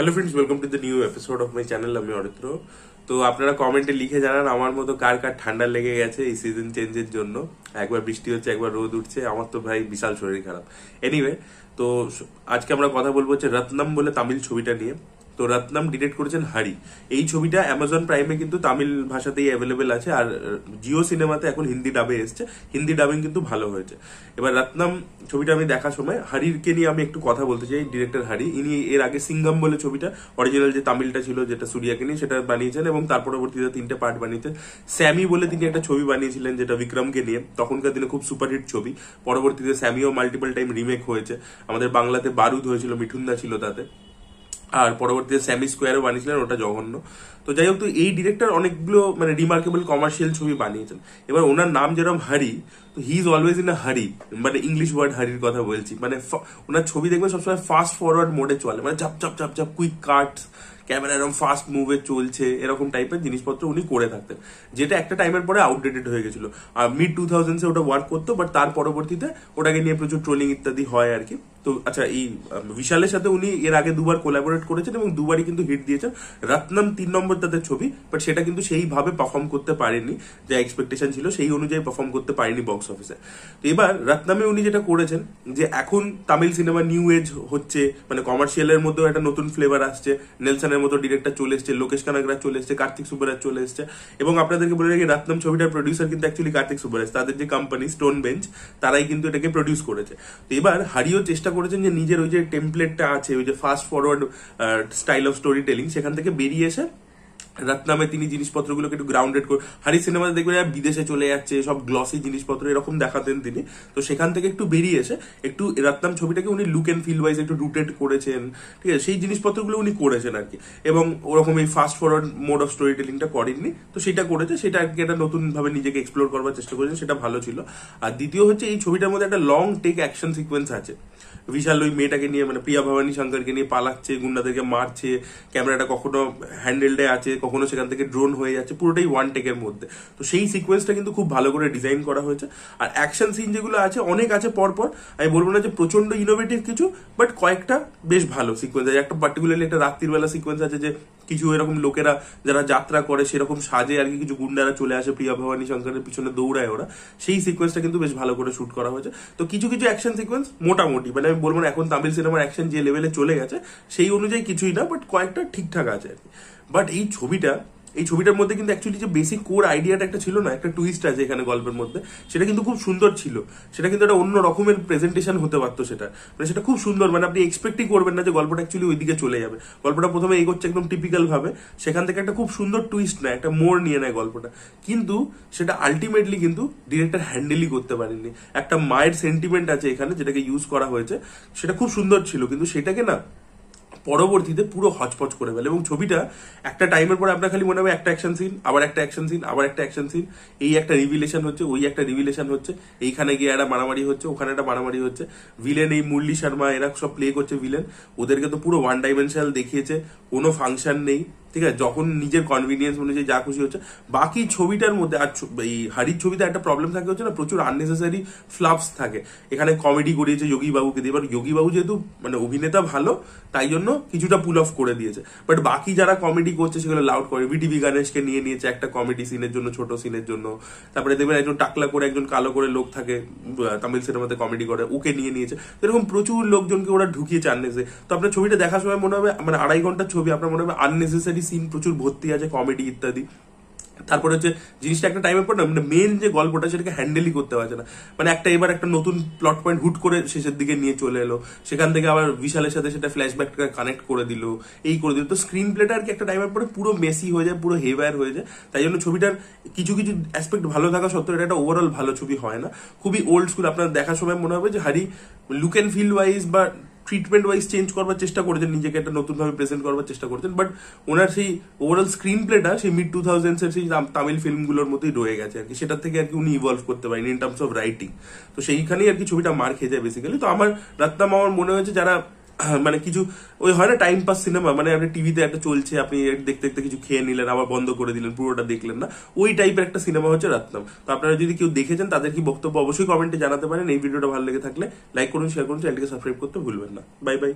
Hello friends, welcome to the new episode of my channel. আমি অরিত্র। তো আপনারা কমেন্টে লিখে জানান আমার মতো কার কার ঠান্ডা লেগে গেছে এই সিজন চেঞ্জের জন্য। একবার বৃষ্টি হচ্ছে, একবার রোদ উঠছে, আমার তো ভাই বিশাল শরীর খারাপ। এনিওয়ে, তো আজকে আমরা কথা বলবো হচ্ছে রত্নম বলে তামিল ছবিটা নিয়ে। তো রত্নম ডিরেক্ট করেছেন হারি। এই ছবিটা অ্যামাজন প্রাইমে কিন্তু তামিল ভাষাতেই অ্যাভেলেবেল আছে, আর জিও সিনেমাতে এখন হিন্দি ডাবে এসছে। হিন্দি ডাবিং কিন্তু ভালো হয়েছে। এবার রত্নম ছবিটা আমি দেখার সময় হারিকে নিয়ে আমি একটু কথা বলতে চাই। ডিরেক্টর হারি, ইনি এর আগে সিঙ্গম বলে ছবিটা, অরিজিনাল যে তামিলটা ছিল, যেটা সূর্যাকে নিয়ে, সেটা বানিয়েছেন এবং তার পরবর্তীতে 3টে পার্ট বানিয়েছেন। স্যামি বলে তিনি একটা ছবি বানিয়েছিলেন যেটা বিক্রমকে নিয়ে, তখনকার দিনে খুব সুপারহিট ছবি। পরবর্তীতে স্যামিও মাল্টিপল টাইম রিমেক হয়েছে। আমাদের বাংলাতে বারুদ হয়েছিল, মিঠুনদা ছিল তাতে। আর পরবর্তীতে স্যামি স্কোয়ারও বানিয়েছিলেন, ওটা জঘন্য। তো যাই হোক, তো এই ডিরেক্টর অনেকগুলো মানে রিমার্কেবল কমার্শিয়াল ছবি বানিয়েছেন। এবার ওনার নাম যেরকম হারি, তো he is always in a হারি, মানে ইংলিশ ওয়ার্ড হারির কথা বলছি। মানে ওনার ছবি দেখবেন সবসময় ফাস্ট ফরওয়ার্ড মোডে চলে, মানে ঝাপ ঝাপ ঝাপ ঝাপ, কুইক কাটস, ক্যামেরা এরকম ফাস্ট মুভে চলছে, এরকম টাইপের জিনিসপত্র উনি করে থাকতেন, যেটা একটা টাইমের পরে আউটডেটেড হয়ে গেছিল। আর মিড 2000s ওটা ওয়ার্ক করতো, বাট তার পরবর্তীতে ওটাকে নিয়ে প্রচুর ট্রোলিং ইত্যাদি হয় আর কি। তো আচ্ছা, এই বিশালের সাথে উনি এর আগে দুবার কোলাবোরেট করেছেন এবং দুবারই কিন্তু হিট দিয়েছেন। রত্নম 3 নম্বর তাদের ছবি, বাট সেটা কিন্তু সেইভাবে পারফর্ম করতে পারেনি, যে এক্সপেকটেশন ছিল সেই অনুযায়ী পারফর্ম করতে পারেনি বক্স অফিসে। তো এবার রত্নমে উনি যেটা করেছেন, যে এখন তামিল সিনেমা নিউ এজ হচ্ছে, মানে কমার্শিয়ালের মধ্যেও একটা নতুন ফ্লেভার আসছে। নেলসনের মতো ডিরেক্টর চলে এসছে, লোকেশ কানাগরাজ চলে এসছে, কার্তিক সুব্বারাজ চলে এসছে। এবং আপনাদেরকে বলে রাখি, রত্নম ছবিটার প্রডিউসার কিন্তু অ্যাকচুয়ালি কার্তিক সুব্বারাজ, তাদের যে কোম্পানি স্টোন বেঞ্চ, তারাই কিন্তু এটাকে প্রডিউস করেছে। তো এবার হারিও চেষ্টা করেছেন যে নিজের ওই যে টেমপ্লেটটা আছে, ওই যে fast forward style of story telling, সেখান থেকে বেরিয়ে এসে রত্নামে তিনি জিনিসপত্রগুলোকে একটু গ্রাউন্ডেড করে, হারি সিনেমাতে দেখবেন বিদেশে চলে যাচ্ছে, সব গ্লসি জিনিসপত্র এরকম দেখাতেন তিনি। তো সেখান থেকে একটু বেরিয়ে এসে একটু রত্নাম ছবিটাকে উনি লুক এন্ড ফিল ওয়াইজ একটু রুটেড করেছেন, ঠিক আছে, সেই জিনিসপত্রগুলো উনি করেছেন আর কি। এবং ওরকম এই fast forward mode of story টেলিংটা করেননি, তো সেটা করেছে, সেটা আর কি একটা নতুন ভাবে নিজেকে এক্সপ্লোর করবার চেষ্টা করেছেন, সেটা ভালো ছিল। আর দ্বিতীয় হচ্ছে, এই ছবিটার মধ্যে একটা লং টেক অ্যাকশন সিকোয়েন্স আছে। বিশাল ওই মেয়েটাকে নিয়ে, মানে প্রিয়া ভবানী শঙ্করকে নিয়ে পালাচ্ছে, গুন্ডাদেরকে মারছে, ক্যামেরাটা কখনো হ্যান্ডেলডে আছে, কখনো সেখান থেকে ড্রোন হয়ে যাচ্ছে, পুরোটাই ওয়ান টেকের মধ্যে। তো সেই সিকোয়েন্সটা কিন্তু খুব ভালো করে ডিজাইন করা হয়েছে। আর অ্যাকশন সিন যেগুলো আছে অনেক আছে পরপর, আমি বলবো না যে প্রচন্ড ইনোভেটিভ কিছু, বাট কয়েকটা বেশ ভালো সিকোয়েন্স আছে। একটা পার্টিকুলারলি একটা রাত্রির বেলা সিকোয়েন্স আছে, যে কিছু এরকম লোকেরা যারা যাত্রা করে সেরকম সাজে আর কি, কিছু গুন্ডারা চলে আসে, প্রিয়া ভবানী শঙ্করের পিছনে দৌড়ায় ওরা, সেই সিকোয়েন্সটা কিন্তু বেশ ভালো করে শুট করা হয়েছে। তো কিছু কিছু অ্যাকশন সিকোয়েন্স মোটামুটি, মানে আমি বলবো না এখন তামিল সিনেমার অ্যাকশন যে লেভেলে চলে গেছে সেই অনুযায়ী কিছুই না, বাট কয়েকটা ঠিকঠাক আছে আর কি। বাট এই ছবিটার মধ্যে কিন্তু অ্যাকচুয়ালি যে বেসিক কোর আইডিয়াটা একটা ছিল না, একটা টুইস্ট আছে এখানে গল্পের মধ্যে, সেটা কিন্তু খুব সুন্দর ছিল। সেটা কিন্তু একটা অন্য রকমের প্রেজেন্টেশন হতে পারতো সেটা, মানে সেটা খুব সুন্দর, মানে আপনি এক্সপেক্টই করবেন না যে গল্পটা অ্যাকচুয়ালি ওইদিকে চলে যাবে। গল্পটা প্রথমে এগোচ্ছে একদম টিপিক্যাল ভাবে, সেখান থেকে একটা খুব সুন্দর টুইস্ট নেয়, একটা মোড় নিয়ে নেয় গল্পটা, কিন্তু সেটা আলটিমেটলি কিন্তু ডিরেক্টর হ্যান্ডেলই করতে পারেননি। একটা মায়ের সেন্টিমেন্ট আছে এখানে, যেটাকে ইউজ করা হয়েছে, সেটা খুব সুন্দর ছিল, কিন্তু সেটাকে না পরবর্তীতে পুরো হচপচ করে ফেলে। এবং ছবিটা একটা টাইমের পরে আপনার খালি মনে হবে একটা অ্যাকশন সিন, আবার একটা অ্যাকশন সিন, আবার একটা অ্যাকশন সিন, এই একটা রিভিলেশন হচ্ছে, ওই একটা রিভিলেশন হচ্ছে, এইখানে গিয়ে একটা মারামারি হচ্ছে, ওখানে একটা মারামারি হচ্ছে। ভিলেন এই মুরলি শর্মা এরা সব প্লে করছে ভিলেন, ওদেরকে তো পুরো ওয়ান ডাইমেনশনাল দেখিয়েছে, কোনো ফাংশন নেই, ঠিক আছে, যখন নিজের কনভিনিয়েন্স অনুযায়ী যা খুশি হচ্ছে। বাকি ছবিটার মধ্যে আর এই হারির ছবিতে একটা প্রবলেম থাকে হচ্ছে না, প্রচুর আননেসেসারি ফ্লাফস থাকে। এখানে কমেডি করিয়েছে যোগী বাবুকে দিয়ে, এবার যোগী বাবু যেহেতু মানে অভিনেতা ভালো, তাই জন্য কিছুটা পুল অফ করে দিয়েছে। বাট বাকি যারা কমেডি করছে সেগুলো লাউড করে, বিটিভি গণেশকে নিয়ে নিয়েছে একটা কমেডি সিনের জন্য, ছোট সিনের জন্য। তারপরে দেখবেন একজন টাকলা করে, একজন কালো করে লোক থাকে তামিল সিনেমাতে কমেডি করে, ওকে নিয়ে নিয়েছে। এরকম প্রচুর লোকজনকে ওরা ঢুকিয়েছে আননেসে। তো আপনার ছবিটা দেখার সময় মনে হবে, মানে 2.5 ঘন্টার ছবি, আপনার মনে হবে আননেসেসারি সিন প্রচুর ভর্তি আছে, কমেডি ইত্যাদি। তারপরে হচ্ছে জিনিসটা একটা টাইমের পর না, মানে মেন যে গল্পটা সেটাকে হ্যান্ডেলই করতে পারছে না। মানে এবার একটা নতুন প্লট পয়েন্ট হুট করে শেষের দিকে নিয়ে চলে এলো, সেখান থেকে আবার বিশালের সাথে সেটা ফ্ল্যাশব্যাকটাকে কানেক্ট করে দিল, এই করে দিল। তো স্ক্রিন প্লেটা আর কি একটা টাইমের পরে পুরো মেসি হয়ে যায়, পুরো হেভার হয়ে যায়। তাই জন্য ছবিটার কিছু কিছু অ্যাসপেক্ট ভালো থাকা সত্ত্বেও এটা একটা ওভারঅল ভালো ছবি হয় না, খুবই ওল্ড স্কুল। আপনার দেখার সময় মনে হবে যে হারি লুক অ্যান্ড ফিল ওয়াইজ বা ট্রিটমেন্ট ওয়াইজ চেঞ্জ করবার চেষ্টা করেছেন, নিজেকে একটা নতুন ভাবে প্রেজেন্ট করবার চেষ্টা করেছেন, বাট ওনার সেই ওভারঅল স্ক্রিন প্লেটা সেই মিড 2000s এর সেই তামিল ফিল্মগুলোর মধ্যেই রয়ে গেছে আর কি। সেটার থেকে আর কি উনি ইভলভ করতে পারেন ইন টার্মস অফ রাইটিং। তো সেইখানেই আর কি ছবিটা মার খেয়ে যায় বেসিক্যালি। তো আমার রত্নম আমার মনে হয়েছে যারা মানে কিছু ওই হয় না টাইম পাস সিনেমা, মানে আপনি টিভিতে একটা চলছে, আপনি দেখতে দেখতে কিছু খেয়ে নিলেন, আবার বন্ধ করে দিলেন, পুরোটা দেখলেন না, ওই টাইপের একটা সিনেমা হচ্ছে রত্নম। তো আপনারা যদি কেউ দেখেছেন তাদের কি বক্তব্য অবশ্যই কমেন্টে জানাতে পারেন। এই ভিডিওটা ভালো লেগে থাকলে লাইক করুন, শেয়ার করুন, চ্যানেলটিকে সাবস্ক্রাইব করতে ভুলবেন না। Bye bye.